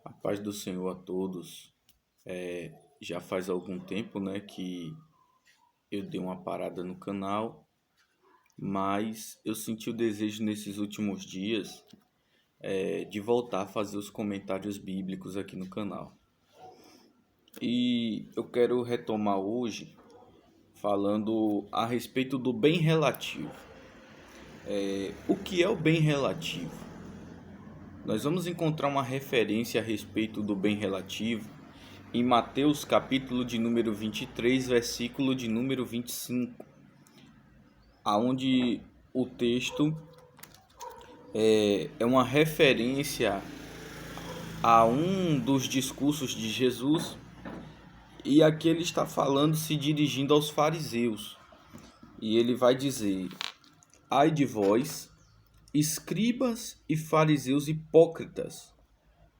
A paz do Senhor a todos. Já faz algum tempo, né, que eu dei uma parada no canal, mas eu senti o desejo nesses últimos dias de voltar a fazer os comentários bíblicos aqui no canal. E eu quero retomar hoje falando a respeito do bem relativo. O que é o bem relativo? Nós vamos encontrar uma referência a respeito do bem relativo em Mateus capítulo de número 23, versículo de número 25, aonde o texto é uma referência a um dos discursos de Jesus, e aqui ele está falando, se dirigindo aos fariseus, e ele vai dizer: ai de vós, escribas e fariseus hipócritas,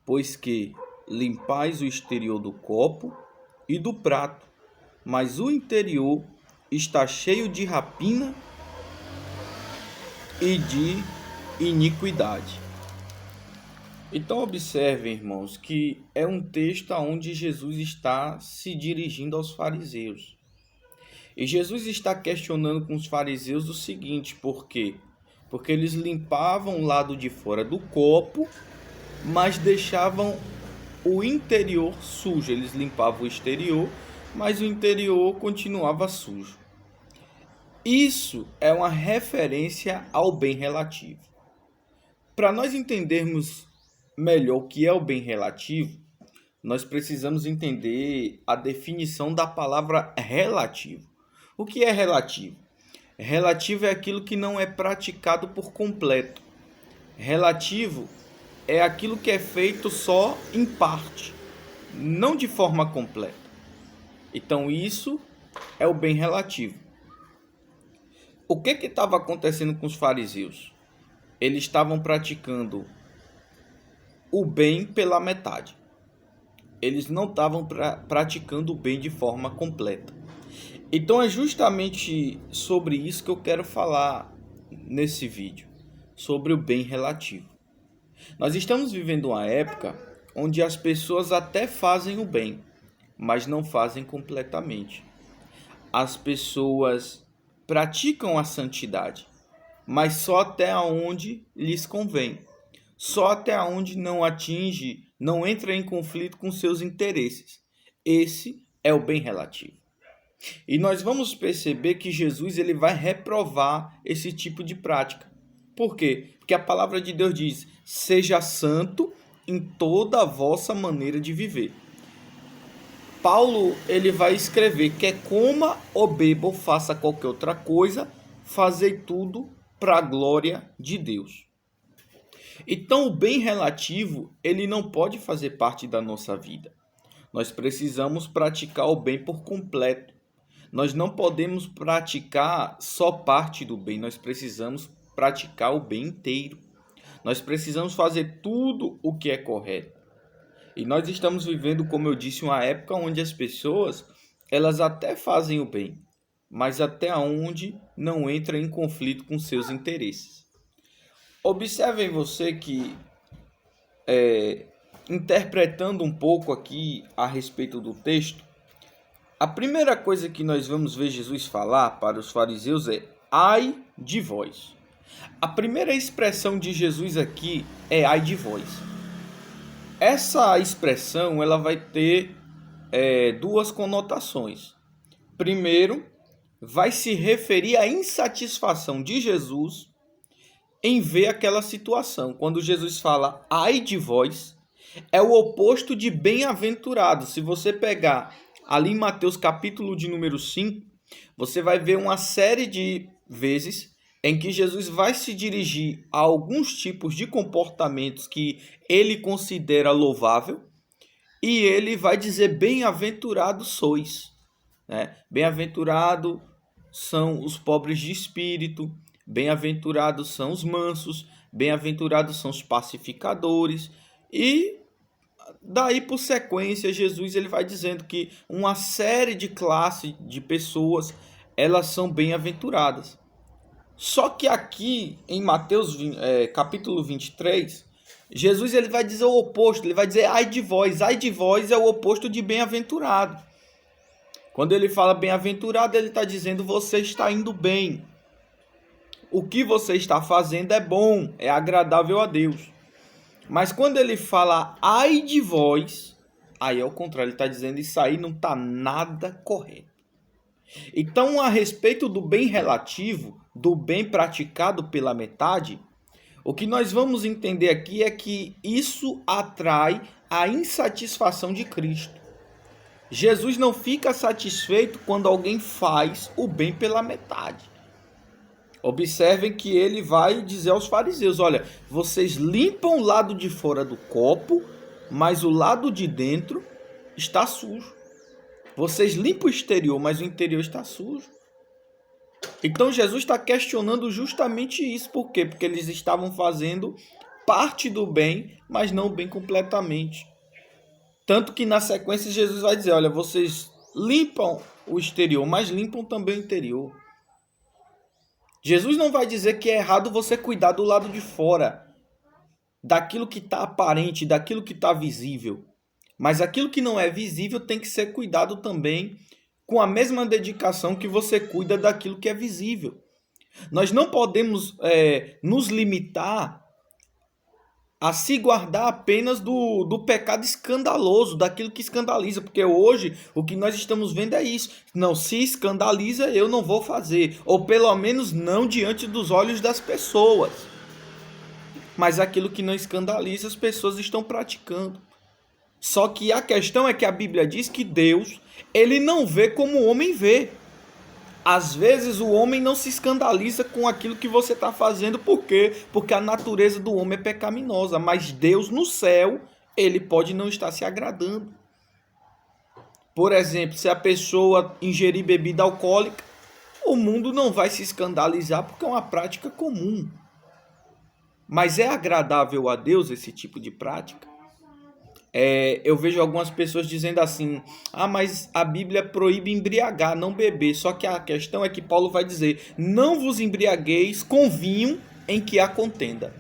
pois que limpais o exterior do copo e do prato, mas o interior está cheio de rapina e de iniquidade. Então observem, irmãos, que é um texto onde Jesus está se dirigindo aos fariseus. E Jesus está questionando com os fariseus o seguinte: por quê? Porque eles limpavam o lado de fora do copo, mas deixavam o interior sujo. Eles limpavam o exterior, mas o interior continuava sujo. Isso é uma referência ao bem relativo. Para nós entendermos melhor o que é o bem relativo, nós precisamos entender a definição da palavra relativo. O que é relativo? Relativo é aquilo que não é praticado por completo. Relativo é aquilo que é feito só em parte, não de forma completa. Então isso é o bem relativo. O que estava acontecendo com os fariseus? Eles estavam praticando o bem pela metade. Eles não estavam praticando o bem de forma completa. Então é justamente sobre isso que eu quero falar nesse vídeo, sobre o bem relativo. Nós estamos vivendo uma época onde as pessoas até fazem o bem, mas não fazem completamente. As pessoas praticam a santidade, mas só até onde lhes convém. Só até onde não atinge, não entra em conflito com seus interesses. Esse é o bem relativo. E nós vamos perceber que Jesus ele vai reprovar esse tipo de prática. Por quê? Porque a palavra de Deus diz: seja santo em toda a vossa maneira de viver. Paulo ele vai escrever: quer coma ou beba ou faça qualquer outra coisa, fazei tudo para a glória de Deus. Então o bem relativo ele não pode fazer parte da nossa vida. Nós precisamos praticar o bem por completo. Nós não podemos praticar só parte do bem, nós precisamos praticar o bem inteiro. Nós precisamos fazer tudo o que é correto. E nós estamos vivendo, como eu disse, uma época onde as pessoas, elas até fazem o bem, mas até onde não entra em conflito com seus interesses. Observem você que, interpretando um pouco aqui a respeito do texto, a primeira coisa que nós vamos ver Jesus falar para os fariseus é: ai de vós. A primeira expressão de Jesus aqui é ai de vós. Essa expressão ela vai ter duas conotações. Primeiro, vai se referir à insatisfação de Jesus em ver aquela situação. Quando Jesus fala ai de vós, é o oposto de bem-aventurado. Se você pegar ali em Mateus capítulo de número 5, você vai ver uma série de vezes em que Jesus vai se dirigir a alguns tipos de comportamentos que ele considera louvável, e ele vai dizer: bem-aventurados sois. Né? Bem-aventurado são os pobres de espírito, bem-aventurados são os mansos, bem-aventurados são os pacificadores. E daí por sequência Jesus ele vai dizendo que uma série de classes de pessoas, elas são bem-aventuradas. Só que aqui em Mateus capítulo 23, Jesus ele vai dizer o oposto, ele vai dizer ai de vós é o oposto de bem-aventurado. Quando ele fala bem-aventurado, ele está dizendo você está indo bem. O que você está fazendo é bom, é agradável a Deus. Mas quando ele fala ai de vós, aí é o contrário, ele está dizendo isso aí não está nada correto. Então, a respeito do bem relativo, do bem praticado pela metade, o que nós vamos entender aqui é que isso atrai a insatisfação de Cristo. Jesus não fica satisfeito quando alguém faz o bem pela metade. Observem que ele vai dizer aos fariseus, olha, vocês limpam o lado de fora do copo, mas o lado de dentro está sujo. Vocês limpam o exterior, mas o interior está sujo. Então Jesus está questionando justamente isso. Por quê? Porque eles estavam fazendo parte do bem, mas não o bem completamente. Tanto que na sequência Jesus vai dizer, olha, vocês limpam o exterior, mas limpam também o interior. Jesus não vai dizer que é errado você cuidar do lado de fora, daquilo que está aparente, daquilo que está visível. Mas aquilo que não é visível tem que ser cuidado também com a mesma dedicação que você cuida daquilo que é visível. Nós não podemos nos limitar a se guardar apenas do pecado escandaloso, daquilo que escandaliza, porque hoje o que nós estamos vendo é isso. Não, se escandaliza, eu não vou fazer, ou pelo menos não diante dos olhos das pessoas. Mas aquilo que não escandaliza, as pessoas estão praticando. Só que a questão é que a Bíblia diz que Deus, ele não vê como o homem vê. Às vezes o homem não se escandaliza com aquilo que você está fazendo. Por quê? Porque a natureza do homem é pecaminosa. Mas Deus no céu, ele pode não estar se agradando. Por exemplo, se a pessoa ingerir bebida alcoólica, o mundo não vai se escandalizar porque é uma prática comum. Mas é agradável a Deus esse tipo de prática? Eu vejo algumas pessoas dizendo assim, mas a Bíblia proíbe embriagar, não beber. Só que a questão é que Paulo vai dizer, não vos embriagueis com vinho em que há contenda.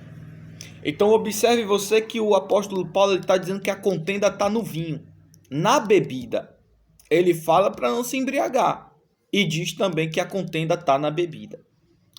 Então observe você que o apóstolo Paulo está dizendo que a contenda está no vinho, na bebida. Ele fala para não se embriagar e diz também que a contenda está na bebida.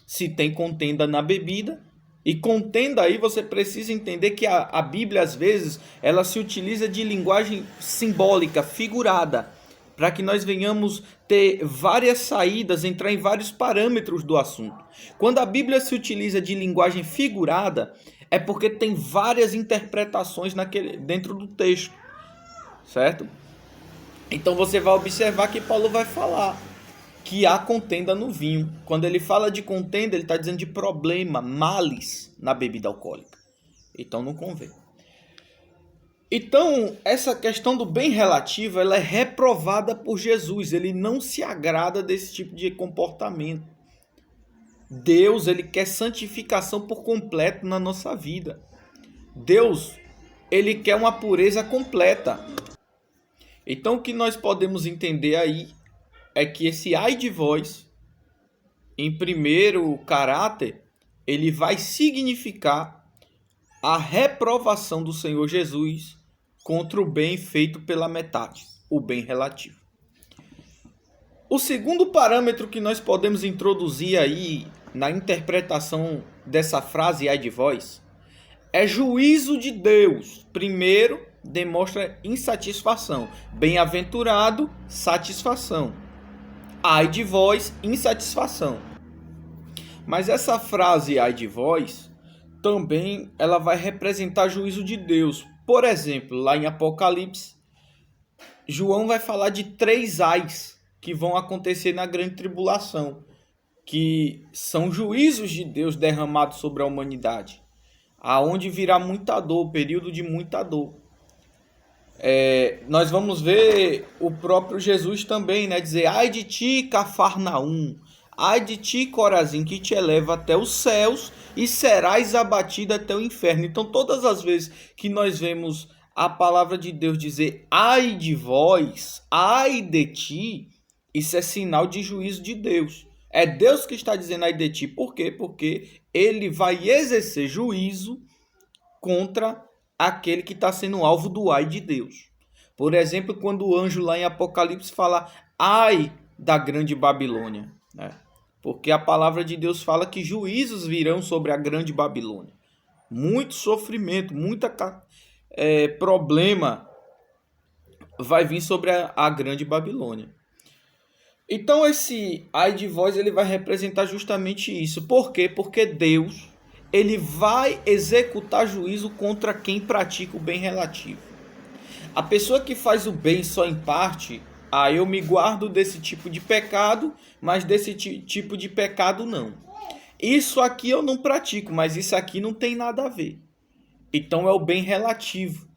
Se tem contenda na bebida, e contenda aí você precisa entender que a Bíblia às vezes ela se utiliza de linguagem simbólica, figurada, para que nós venhamos ter várias saídas, entrar em vários parâmetros do assunto. Quando a Bíblia se utiliza de linguagem figurada, é porque tem várias interpretações dentro do texto, certo? Então você vai observar que Paulo vai falar que há contenda no vinho. Quando ele fala de contenda, ele está dizendo de problema, males na bebida alcoólica. Então não convém. Então, essa questão do bem relativo, ela é reprovada por Jesus. Ele não se agrada desse tipo de comportamento. Deus, ele quer santificação por completo na nossa vida. Deus, ele quer uma pureza completa. Então, o que nós podemos entender aí é que esse ai de vós, em primeiro caráter, ele vai significar a reprovação do Senhor Jesus contra o bem feito pela metade, o bem relativo. O segundo parâmetro que nós podemos introduzir aí na interpretação dessa frase ai de vós é juízo de Deus. Primeiro, demonstra insatisfação. Bem-aventurado, satisfação. Ai de vós, insatisfação. Mas essa frase ai de vós também ela vai representar juízo de Deus. Por exemplo, lá em Apocalipse, João vai falar de 3 ais que vão acontecer na grande tribulação, que são juízos de Deus derramados sobre a humanidade, aonde virá muita dor, período de muita dor. Nós vamos ver o próprio Jesus também, né, dizer, ai de ti, Cafarnaum, ai de ti, Corazim, que te eleva até os céus e serás abatido até o inferno. Então, todas as vezes que nós vemos a palavra de Deus dizer, ai de vós, ai de ti, isso é sinal de juízo de Deus. É Deus que está dizendo ai de ti. Por quê? Porque ele vai exercer juízo contra aquele que está sendo alvo do ai de Deus. Por exemplo, quando o anjo lá em Apocalipse fala ai da grande Babilônia, né? Porque a palavra de Deus fala que juízos virão sobre a grande Babilônia. Muito sofrimento, muita problema vai vir sobre a grande Babilônia. Então esse ai de vós, ele vai representar justamente isso. Por quê? Porque Deus, ele vai executar juízo contra quem pratica o bem relativo. A pessoa que faz o bem só em parte, eu me guardo desse tipo de pecado, mas desse tipo de pecado não. Isso aqui eu não pratico, mas isso aqui não tem nada a ver. Então é o bem relativo.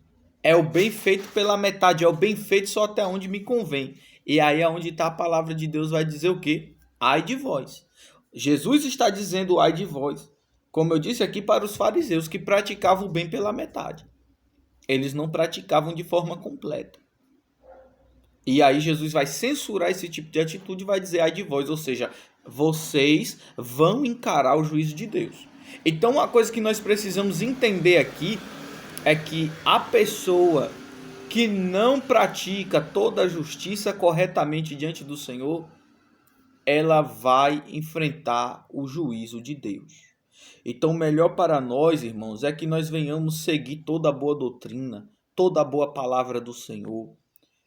É o bem feito pela metade, é o bem feito só até onde me convém. E aí é onde está a palavra de Deus, vai dizer o quê? Ai de vós. Jesus está dizendo ai de vós, como eu disse aqui, para os fariseus que praticavam o bem pela metade. Eles não praticavam de forma completa. E aí Jesus vai censurar esse tipo de atitude e vai dizer ai de vós, ou seja, vocês vão encarar o juízo de Deus. Então uma coisa que nós precisamos entender aqui é que a pessoa que não pratica toda a justiça corretamente diante do Senhor, ela vai enfrentar o juízo de Deus. Então, o melhor para nós, irmãos, é que nós venhamos seguir toda a boa doutrina, toda a boa palavra do Senhor.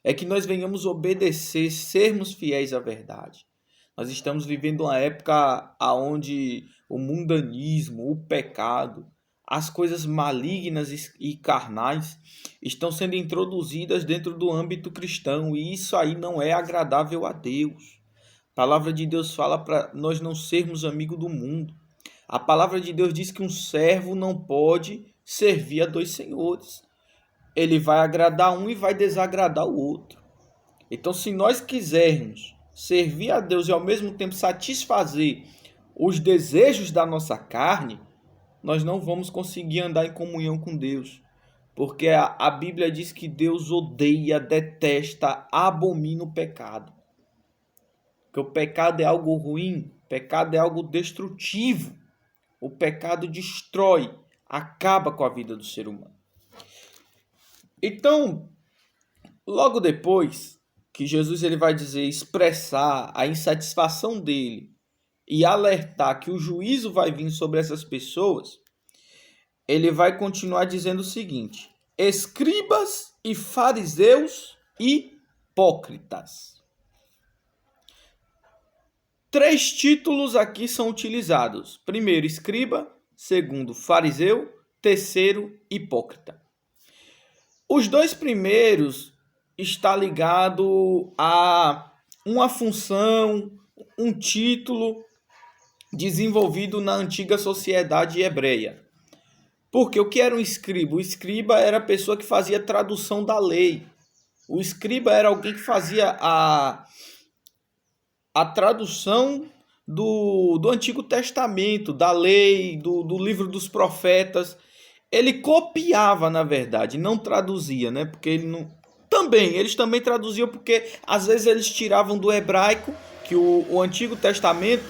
É que nós venhamos obedecer, sermos fiéis à verdade. Nós estamos vivendo uma época onde o mundanismo, o pecado, as coisas malignas e carnais estão sendo introduzidas dentro do âmbito cristão, e isso aí não é agradável a Deus. A palavra de Deus fala para nós não sermos amigos do mundo. A palavra de Deus diz que um servo não pode servir a dois senhores. Ele vai agradar um e vai desagradar o outro. Então, se nós quisermos servir a Deus e ao mesmo tempo satisfazer os desejos da nossa carne, nós não vamos conseguir andar em comunhão com Deus. Porque a Bíblia diz que Deus odeia, detesta, abomina o pecado. Que o pecado é algo ruim, o pecado é algo destrutivo. O pecado destrói, acaba com a vida do ser humano. Então, logo depois que Jesus ele vai dizer, expressar a insatisfação dele e alertar que o juízo vai vir sobre essas pessoas, ele vai continuar dizendo o seguinte: escribas e fariseus hipócritas. 3 títulos aqui são utilizados. Primeiro, escriba. Segundo, fariseu. Terceiro, hipócrita. Os 2 primeiros está ligado a uma função, um título desenvolvido na antiga sociedade hebreia. Porque o que era um escriba? O escriba era a pessoa que fazia tradução da lei. O escriba era alguém que fazia a tradução do Antigo Testamento, da lei, do livro dos profetas. Ele copiava, na verdade, não traduzia, né? Porque ele não... eles também traduziam, porque às vezes eles tiravam do hebraico, que o Antigo Testamento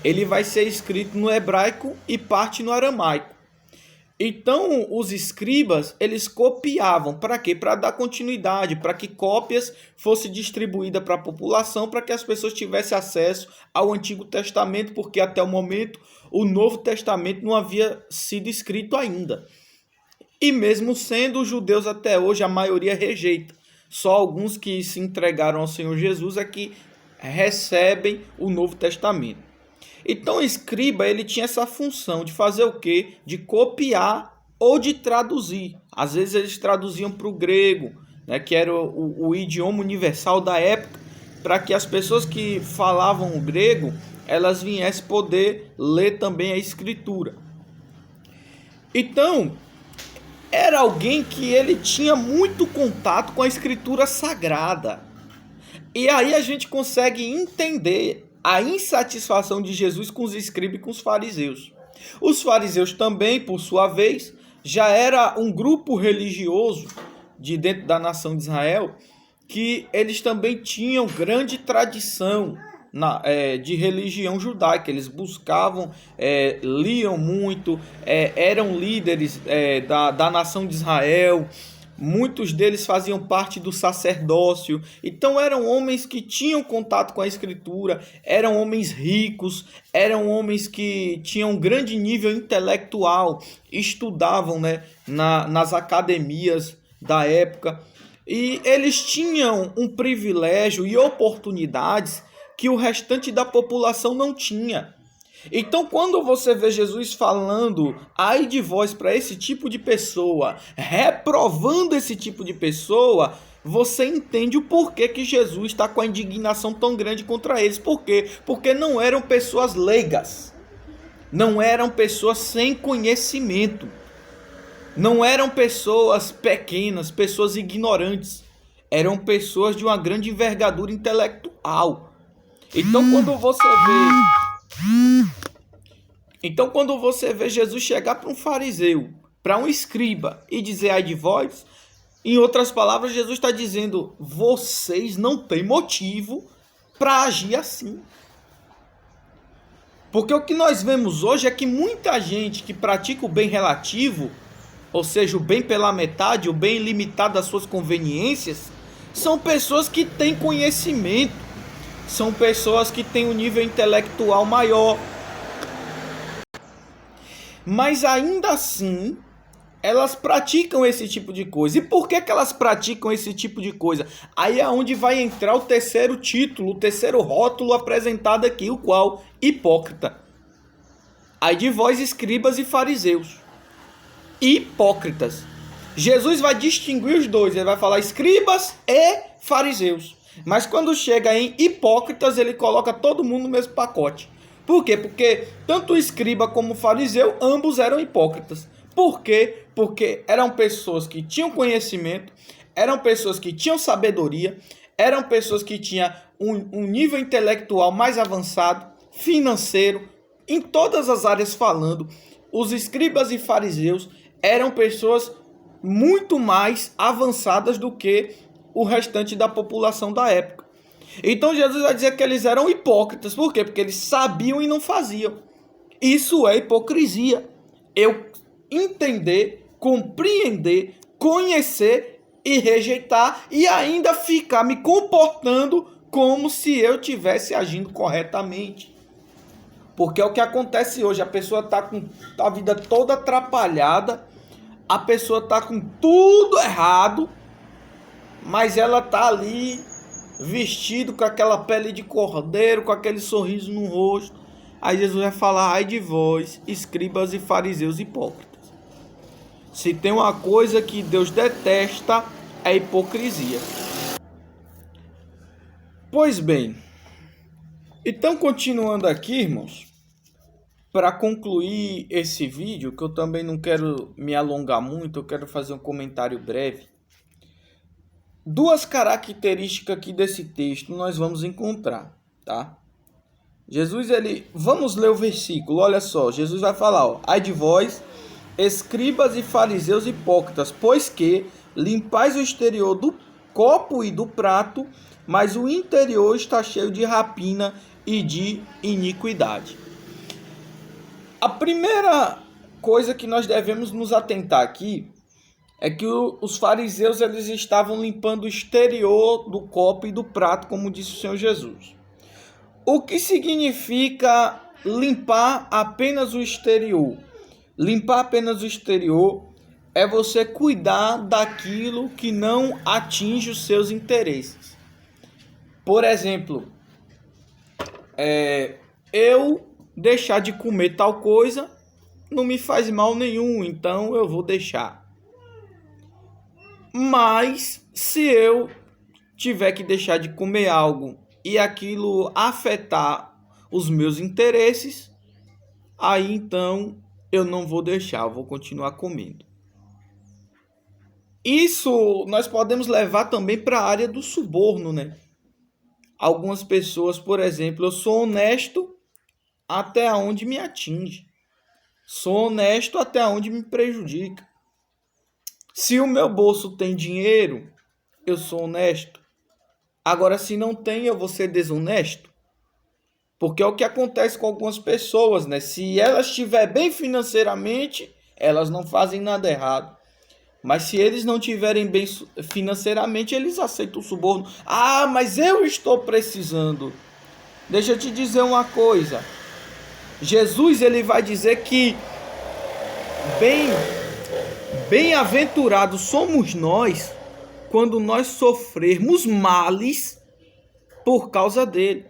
ele vai ser escrito no hebraico e parte no aramaico. Então, os escribas, eles copiavam. Para quê? Para dar continuidade, para que cópias fossem distribuídas para a população, para que as pessoas tivessem acesso ao Antigo Testamento, porque até o momento o Novo Testamento não havia sido escrito ainda. E mesmo sendo, os judeus até hoje, a maioria rejeita. Só alguns que se entregaram ao Senhor Jesus é que recebem o Novo Testamento. Então o escriba ele tinha essa função de fazer o quê? De copiar ou de traduzir. Às vezes eles traduziam para o grego, né, que era o idioma universal da época, para que as pessoas que falavam o grego, elas viessem poder ler também a escritura. Então, era alguém que ele tinha muito contato com a escritura sagrada. E aí a gente consegue entender a insatisfação de Jesus com os escribas e com os fariseus. Os fariseus também, por sua vez, já era um grupo religioso de dentro da nação de Israel, que eles também tinham grande tradição de religião judaica. Eles buscavam, liam muito, eram líderes da nação de Israel. Muitos deles faziam parte do sacerdócio. Então eram homens que tinham contato com a escritura, eram homens ricos, eram homens que tinham um grande nível intelectual, estudavam, né, nas academias da época. E eles tinham um privilégio e oportunidades que o restante da população não tinha. Então, quando você vê Jesus falando, ai de vós para esse tipo de pessoa, reprovando esse tipo de pessoa, você entende o porquê que Jesus está com a indignação tão grande contra eles. Por quê? Porque não eram pessoas leigas, não eram pessoas sem conhecimento, não eram pessoas pequenas, pessoas ignorantes, eram pessoas de uma grande envergadura intelectual. Então, quando você vê Jesus chegar para um fariseu, para um escriba e dizer ai de vós, em outras palavras, Jesus está dizendo, vocês não têm motivo para agir assim. Porque o que nós vemos hoje é que muita gente que pratica o bem relativo, ou seja, o bem pela metade, o bem limitado às suas conveniências, são pessoas que têm conhecimento, são pessoas que têm um nível intelectual maior. Mas ainda assim, elas praticam esse tipo de coisa. E por que elas praticam esse tipo de coisa? Aí é onde vai entrar o terceiro título, o terceiro rótulo apresentado aqui, o qual? Hipócrita. Ai de vós, escribas e fariseus. Hipócritas. Jesus vai distinguir os dois, ele vai falar escribas e fariseus. Mas quando chega em hipócritas, ele coloca todo mundo no mesmo pacote. Por quê? Porque tanto o escriba como o fariseu, ambos eram hipócritas. Por quê? Porque eram pessoas que tinham conhecimento, eram pessoas que tinham sabedoria, eram pessoas que tinham um nível intelectual mais avançado, financeiro, em todas as áreas falando. Os escribas e fariseus eram pessoas muito mais avançadas do que o restante da população da época. Então Jesus vai dizer que eles eram hipócritas. Por quê? Porque eles sabiam e não faziam. Isso é hipocrisia. Eu entender, compreender, conhecer e rejeitar e ainda ficar me comportando como se eu estivesse agindo corretamente. Porque é o que acontece hoje. A pessoa está com a vida toda atrapalhada, a pessoa está com tudo errado, mas ela está ali vestido com aquela pele de cordeiro, com aquele sorriso no rosto. Aí Jesus vai falar, ai de vós, escribas e fariseus hipócritas. Se tem uma coisa que Deus detesta, é hipocrisia. Pois bem, então continuando aqui, irmãos, para concluir esse vídeo, que eu também não quero me alongar muito, eu quero fazer um comentário breve. Duas características aqui desse texto nós vamos encontrar, tá? Vamos ler o versículo, olha só, Jesus vai falar, ó, ai de vós, escribas e fariseus hipócritas, pois que limpais o exterior do copo e do prato, mas o interior está cheio de rapina e de iniquidade. A primeira coisa que nós devemos nos atentar aqui é que os fariseus eles estavam limpando o exterior do copo e do prato, como disse o Senhor Jesus. O que significa limpar apenas o exterior? Limpar apenas o exterior é você cuidar daquilo que não atinge os seus interesses. Por exemplo, eu deixar de comer tal coisa não me faz mal nenhum, então eu vou deixar. Mas se eu tiver que deixar de comer algo e aquilo afetar os meus interesses, aí então eu não vou deixar, eu vou continuar comendo. Isso nós podemos levar também para a área do suborno, né? Algumas pessoas, por exemplo, eu sou honesto até onde me atinge. Sou honesto até onde me prejudica. Se o meu bolso tem dinheiro, eu sou honesto. Agora, se não tem, eu vou ser desonesto. Porque é o que acontece com algumas pessoas, né? Se elas estiverem bem financeiramente, elas não fazem nada errado. Mas se eles não estiverem bem financeiramente, eles aceitam o suborno. Ah, mas eu estou precisando. Deixa eu te dizer uma coisa. Jesus, ele vai dizer que bem-aventurados somos nós quando nós sofrermos males por causa dele.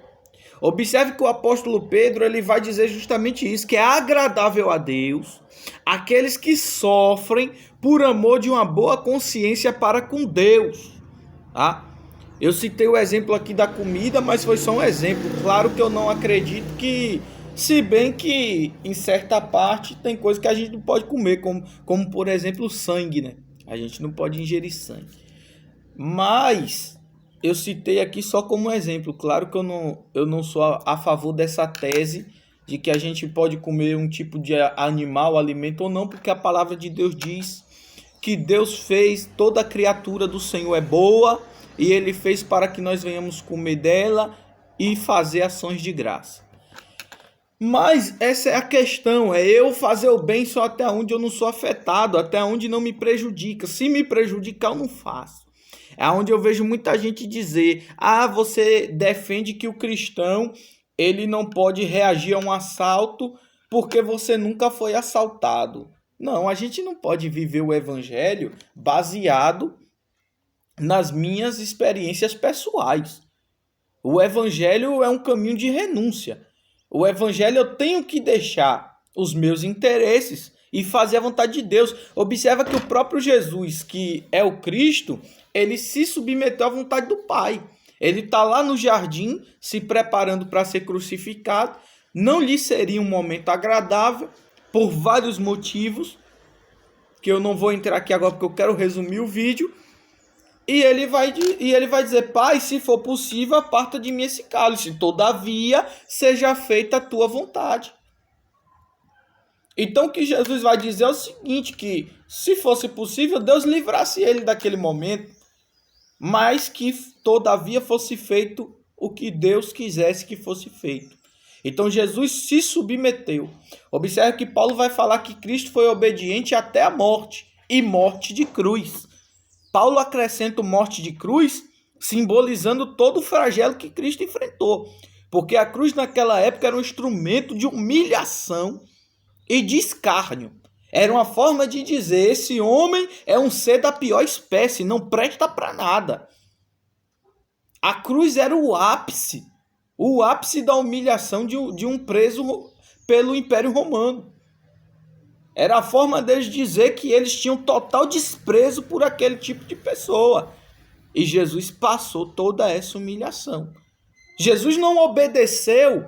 Observe que o apóstolo Pedro, ele vai dizer justamente isso, que é agradável a Deus aqueles que sofrem por amor de uma boa consciência para com Deus. Tá? Eu citei o exemplo aqui da comida, mas foi só um exemplo. Claro que eu não acredito que, se bem que em certa parte tem coisas que a gente não pode comer, como por exemplo sangue, né? A gente não pode ingerir sangue. Mas eu citei aqui só como exemplo. Claro que eu não sou a favor dessa tese de que a gente pode comer um tipo de animal, alimento ou não, porque a palavra de Deus diz que Deus fez, toda criatura do Senhor é boa, e Ele fez para que nós venhamos comer dela e fazer ações de graça. Mas essa é a questão, é eu fazer o bem só até onde eu não sou afetado, até onde não me prejudica. Se me prejudicar, eu não faço. É onde eu vejo muita gente dizer, você defende que o cristão ele não pode reagir a um assalto porque você nunca foi assaltado. Não, a gente não pode viver o evangelho baseado nas minhas experiências pessoais. O evangelho é um caminho de renúncia. O evangelho eu tenho que deixar os meus interesses e fazer a vontade de Deus. Observa que o próprio Jesus, que é o Cristo, ele se submeteu à vontade do Pai. Ele está lá no jardim, se preparando para ser crucificado. Não lhe seria um momento agradável, por vários motivos, que eu não vou entrar aqui agora porque eu quero resumir o vídeo. E ele vai dizer, Pai, se for possível, aparta de mim esse cálice. Todavia, seja feita a tua vontade. Então o que Jesus vai dizer é o seguinte, que se fosse possível, Deus livrasse ele daquele momento, mas que todavia fosse feito o que Deus quisesse que fosse feito. Então Jesus se submeteu. Observe que Paulo vai falar que Cristo foi obediente até a morte, e morte de cruz. Paulo acrescenta morte de cruz, simbolizando todo o flagelo que Cristo enfrentou. Porque a cruz naquela época era um instrumento de humilhação e de escárnio. Era uma forma de dizer, esse homem é um ser da pior espécie, não presta para nada. A cruz era o ápice da humilhação de um preso pelo Império Romano. Era a forma deles dizer que eles tinham total desprezo por aquele tipo de pessoa. E Jesus passou toda essa humilhação. Jesus não obedeceu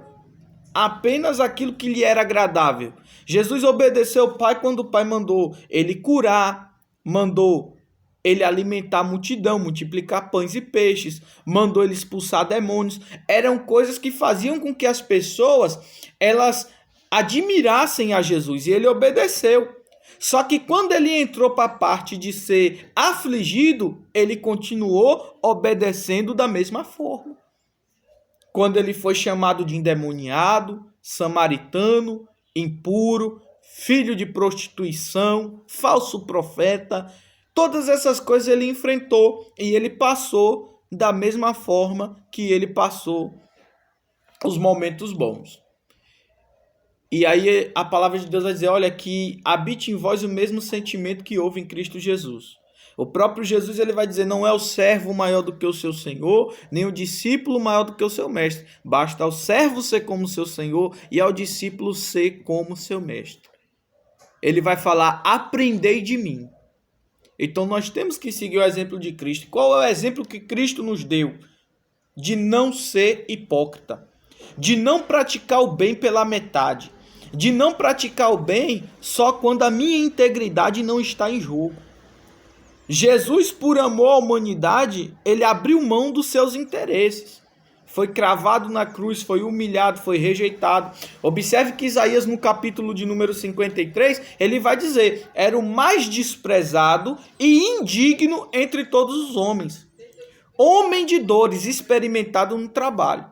apenas aquilo que lhe era agradável. Jesus obedeceu o Pai quando o Pai mandou ele curar, mandou ele alimentar a multidão, multiplicar pães e peixes, mandou ele expulsar demônios. Eram coisas que faziam com que as pessoas elas admirassem a Jesus, e ele obedeceu. Só que quando ele entrou para a parte de ser afligido, ele continuou obedecendo da mesma forma. Quando ele foi chamado de endemoniado, samaritano, impuro, filho de prostituição, falso profeta, todas essas coisas ele enfrentou e ele passou da mesma forma que ele passou os momentos bons. E aí a palavra de Deus vai dizer, olha, que habite em vós o mesmo sentimento que houve em Cristo Jesus. O próprio Jesus ele vai dizer, não é o servo maior do que o seu senhor, nem o discípulo maior do que o seu mestre. Basta ao servo ser como seu senhor e ao discípulo ser como seu mestre. Ele vai falar, aprendei de mim. Então nós temos que seguir o exemplo de Cristo. Qual é o exemplo que Cristo nos deu? De não ser hipócrita, de não praticar o bem pela metade, de não praticar o bem só quando a minha integridade não está em jogo. Jesus, por amor à humanidade, ele abriu mão dos seus interesses. Foi cravado na cruz, foi humilhado, foi rejeitado. Observe que Isaías, no capítulo de número 53, ele vai dizer, era o mais desprezado e indigno entre todos os homens. Homem de dores, experimentado no trabalho.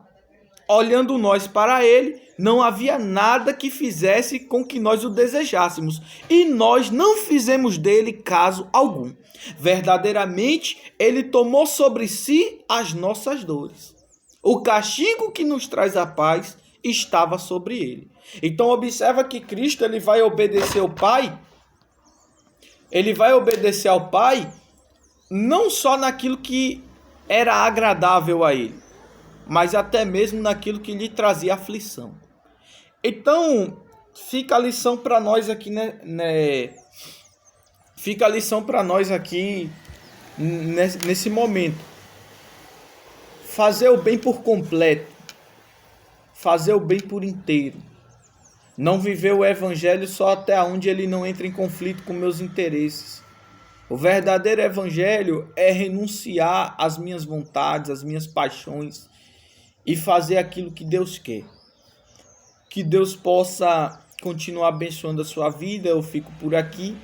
olhando nós para ele, não havia nada que fizesse com que nós o desejássemos, e nós não fizemos dele caso algum. Verdadeiramente, ele tomou sobre si as nossas dores. O castigo que nos traz a paz estava sobre ele. Então observa que Cristo ele vai obedecer ao Pai. Ele vai obedecer ao Pai não só naquilo que era agradável a ele, mas até mesmo naquilo que lhe trazia aflição. Então, fica a lição para nós aqui, Fica a lição para nós aqui nesse momento. Fazer o bem por completo. Fazer o bem por inteiro. Não viver o evangelho só até onde ele não entra em conflito com meus interesses. O verdadeiro evangelho é renunciar às minhas vontades, às minhas paixões e fazer aquilo que Deus quer. Que Deus possa continuar abençoando a sua vida. Eu fico por aqui.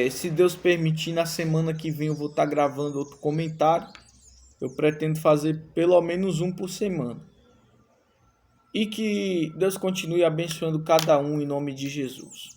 Se Deus permitir, na semana que vem eu vou estar gravando outro comentário. Eu pretendo fazer pelo menos um por semana. E que Deus continue abençoando cada um em nome de Jesus.